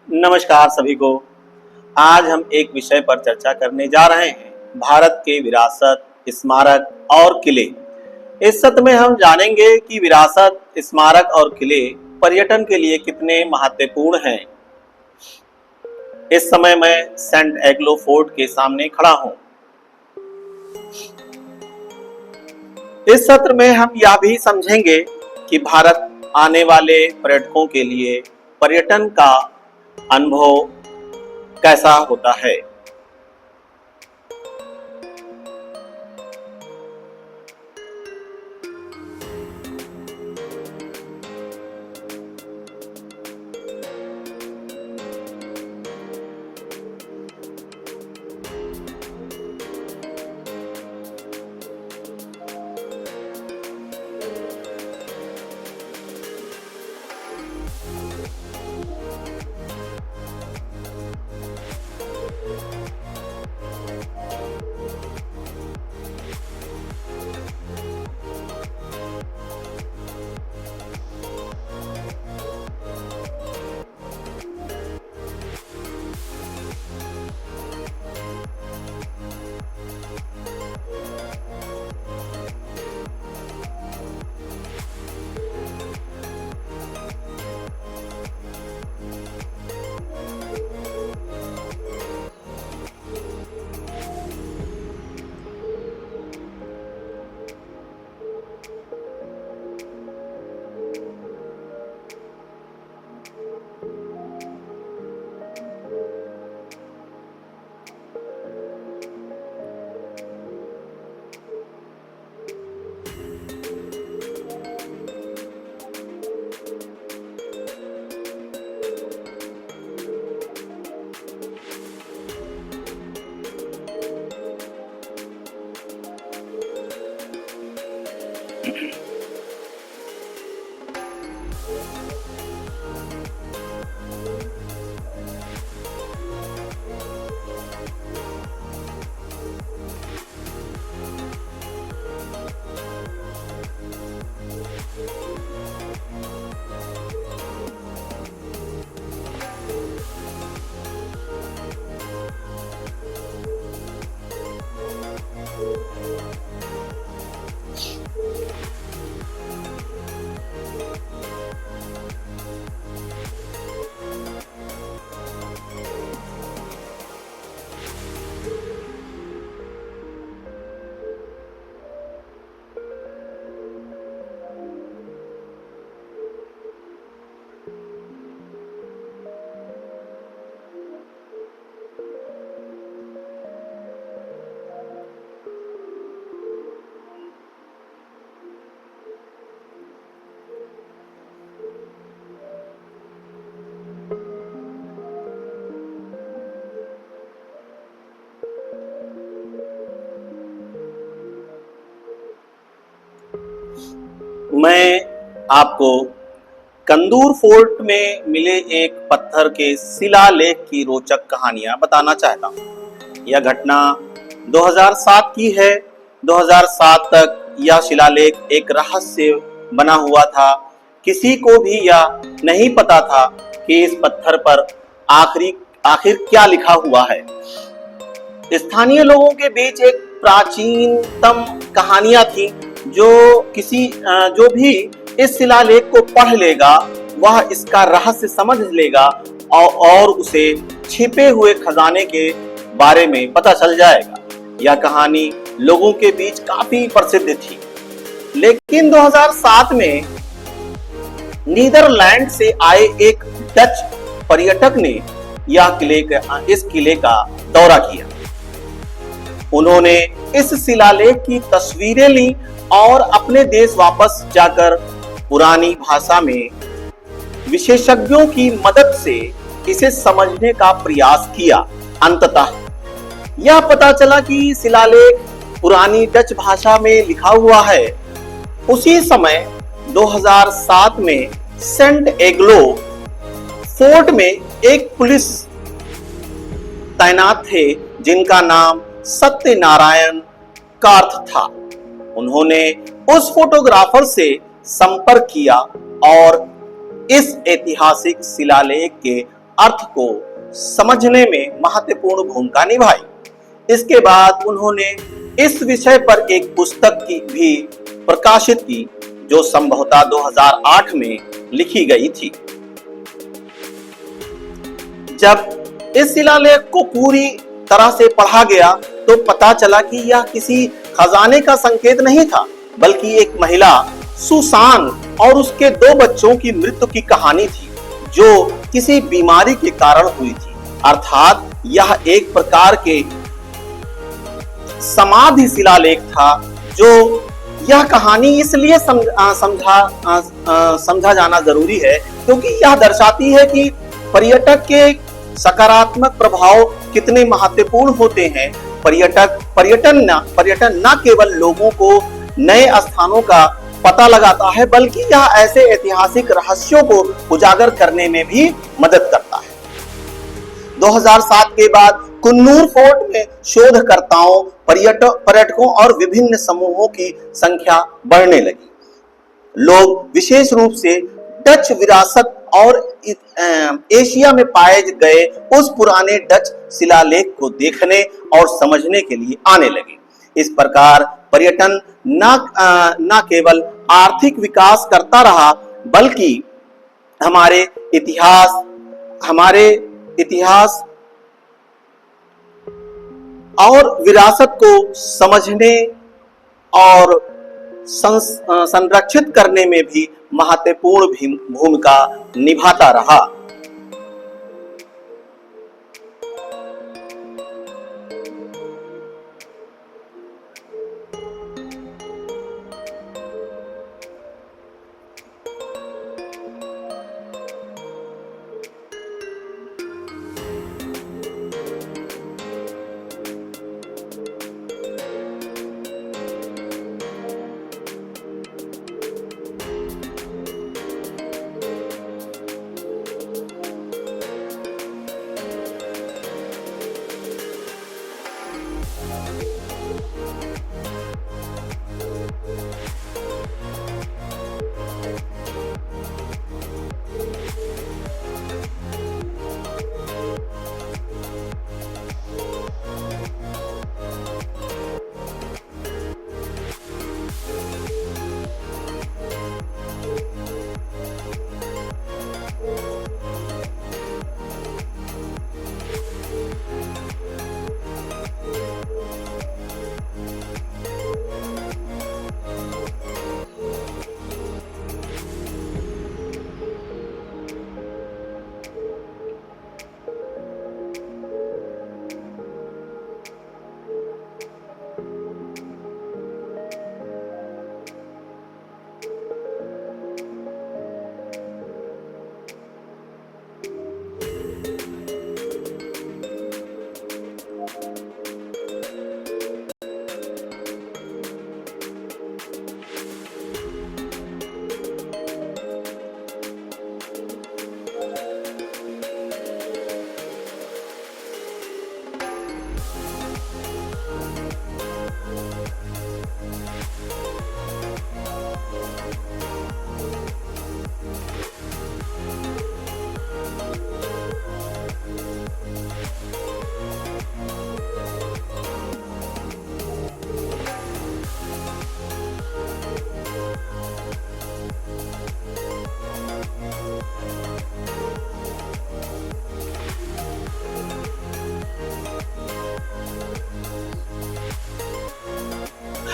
नमस्कार सभी को। आज हम एक विषय पर चर्चा करने जा रहे हैं, भारत के विरासत, स्मारक और किले। इस सत्र में हम जानेंगे कि विरासत, स्मारक और किले पर्यटन के लिए कितने महत्वपूर्ण हैं। इस समय मैं सेंट एग्लो फोर्ट के सामने खड़ा हूं। इस सत्र में हम यह भी समझेंगे कि भारत आने वाले पर्यटकों के लिए पर्यटन का अनुभव कैसा होता है। मैं आपको कंदूर फोर्ट में मिले एक पत्थर के शिलालेख की रोचक कहानियां बताना चाहता हूं। यह घटना 2007 की है। 2007 तक यह शिलालेख एक रहस्य बना हुआ था। किसी को भी यह नहीं पता था कि इस पत्थर पर आखिर क्या लिखा हुआ है। स्थानीय लोगों के बीच एक प्राचीनतम कहानियां थी। जो भी इस शिलालेख को पढ़ लेगा वह इसका रहस्य समझ लेगा और उसे छिपे हुए खजाने के बारे में पता चल जाएगा। यह कहानी लोगों के बीच काफी प्रसिद्ध थी। लेकिन 2007 में नीदरलैंड से आए एक डच पर्यटक ने इस किले का दौरा किया। उन्होंने इस शिलालेख की तस्वीरें ली और अपने देश वापस जाकर पुरानी भाषा में विशेषज्ञों की मदद से इसे समझने का प्रयास किया। अंततः यह पता चला कि शिलालेख पुरानी डच भाषा में लिखा हुआ है। उसी समय 2007 में सेंट एग्लो फोर्ट में एक पुलिस तैनात थे जिनका नाम सत्यनारायण कार्थ था। उन्होंने उस फोटोग्राफर से संपर्क किया और इस ऐतिहासिक शिलालेख के अर्थ को समझने में महत्वपूर्ण भूमिका निभाई। इसके बाद उन्होंने इस विषय पर एक पुस्तक की भी प्रकाशित की जो संभवतः 2008 में लिखी गई थी। जब इस शिलालेख को पूरी तरह से पढ़ा गया तो पता चला कि यह किसी खजाने का संकेत नहीं था, बल्कि एक महिला सुसान और उसके 2 बच्चों की मृत्यु की कहानी थी जो किसी बीमारी के कारण हुई थी। अर्थात यह एक प्रकार के समाधि शिलालेख था। जो यह कहानी इसलिए समझा जाना जरूरी है क्योंकि यह दर्शाती है कि पर्यटक के सकारात्मक प्रभाव कितने महत्वपूर्ण होते हैं। पर्यटन न केवल लोगों को नए स्थानों का पता लगाता है, बल्कि यह ऐसे ऐतिहासिक रहस्यों को उजागर करने में भी मदद करता है। 2007 के बाद कुन्नूर फोर्ट में शोधकर्ताओं, पर्यटकों और विभिन्न समूहों की संख्या बढ़ने लगी। लोग विशेष रूप से डच विरासत और एशिया में पाए गए उस पुराने डच शिलालेख को देखने और समझने के लिए आने लगे। इस प्रकार पर्यटन न केवल आर्थिक विकास करता रहा, बल्कि हमारे इतिहास और विरासत को समझने और संरक्षित करने में भी महत्वपूर्ण भूमिका निभाता रहा।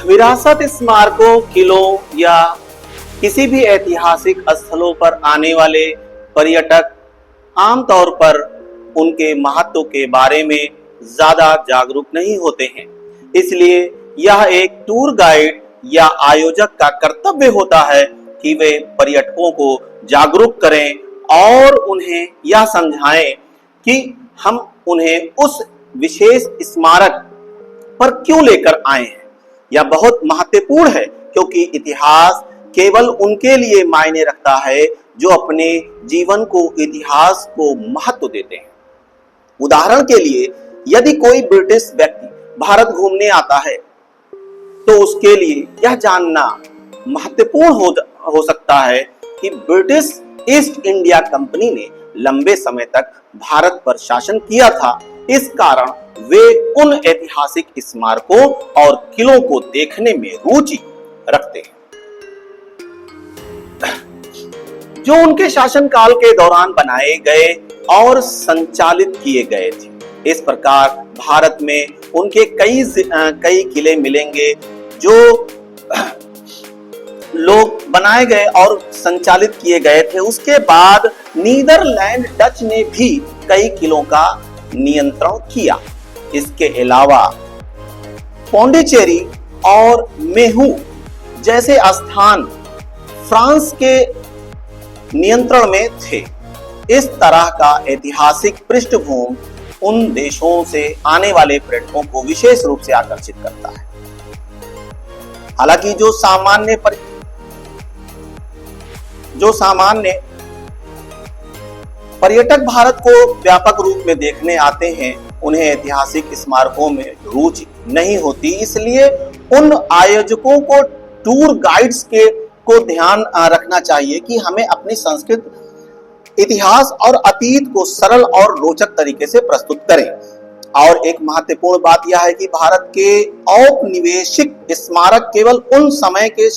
विरासत स्मारकों, किलों या किसी भी ऐतिहासिक स्थलों पर आने वाले पर्यटक आमतौर पर उनके महत्व के बारे में ज्यादा जागरूक नहीं होते हैं। इसलिए यह एक टूर गाइड या आयोजक का कर्तव्य होता है कि वे पर्यटकों को जागरूक करें और उन्हें यह समझाएं कि हम उन्हें उस विशेष स्मारक पर क्यों लेकर आए हैं। यह बहुत महत्वपूर्ण है क्योंकि इतिहास केवल उनके लिए मायने रखता है जो अपने जीवन को इतिहास को महत्व देते हैं। उदाहरण के लिए, यदि कोई ब्रिटिश व्यक्ति भारत घूमने आता है तो उसके लिए यह जानना महत्वपूर्ण हो सकता है कि ब्रिटिश ईस्ट इंडिया कंपनी ने लंबे समय तक भारत पर शासन किया था। इस कारण वे उन ऐतिहासिक स्मारकों और किलों को देखने में रुचि रखते हैं जो उनके शासनकाल के दौरान बनाए गए और संचालित किए गए थे। इस प्रकार भारत में उनके कई किले मिलेंगे जो लोग बनाए गए और संचालित किए गए थे। उसके बाद नीदरलैंड डच ने भी कई किलों का नियंत्रण किया। इसके अलावा पौंडीचेरी और मेहू जैसे स्थान फ्रांस के नियंत्रण में थे। इस तरह का ऐतिहासिक पृष्ठभूमि उन देशों से आने वाले पर्यटकों को विशेष रूप से आकर्षित करता है। हालांकि जो सामान्य पर्यटक भारत को व्यापक रूप में देखने आते हैं, उन्हें ऐतिहासिक स्मारकों में रुचि नहीं होती। इसलिए उन आयोजकों को टूर गाइड्स को ध्यान रखना चाहिए कि हमें अपनी संस्कृति, इतिहास और अतीत को सरल और रोचक तरीके से प्रस्तुत करें। और एक महत्वपूर्ण बात यह है कि भारत के औपनिवेशिक स्मारक केवल उन समय के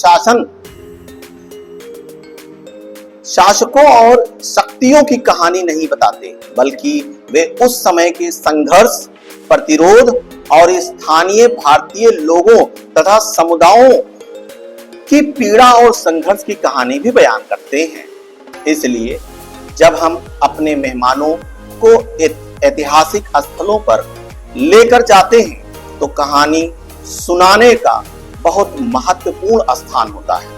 शासकों और शक्तियों की कहानी नहीं बताते, बल्कि वे उस समय के संघर्ष, प्रतिरोध और स्थानीय भारतीय लोगों तथा समुदायों की पीड़ा और संघर्ष की कहानी भी बयान करते हैं। इसलिए जब हम अपने मेहमानों को ऐतिहासिक स्थलों पर लेकर जाते हैं तो कहानी सुनाने का बहुत महत्वपूर्ण स्थान होता है।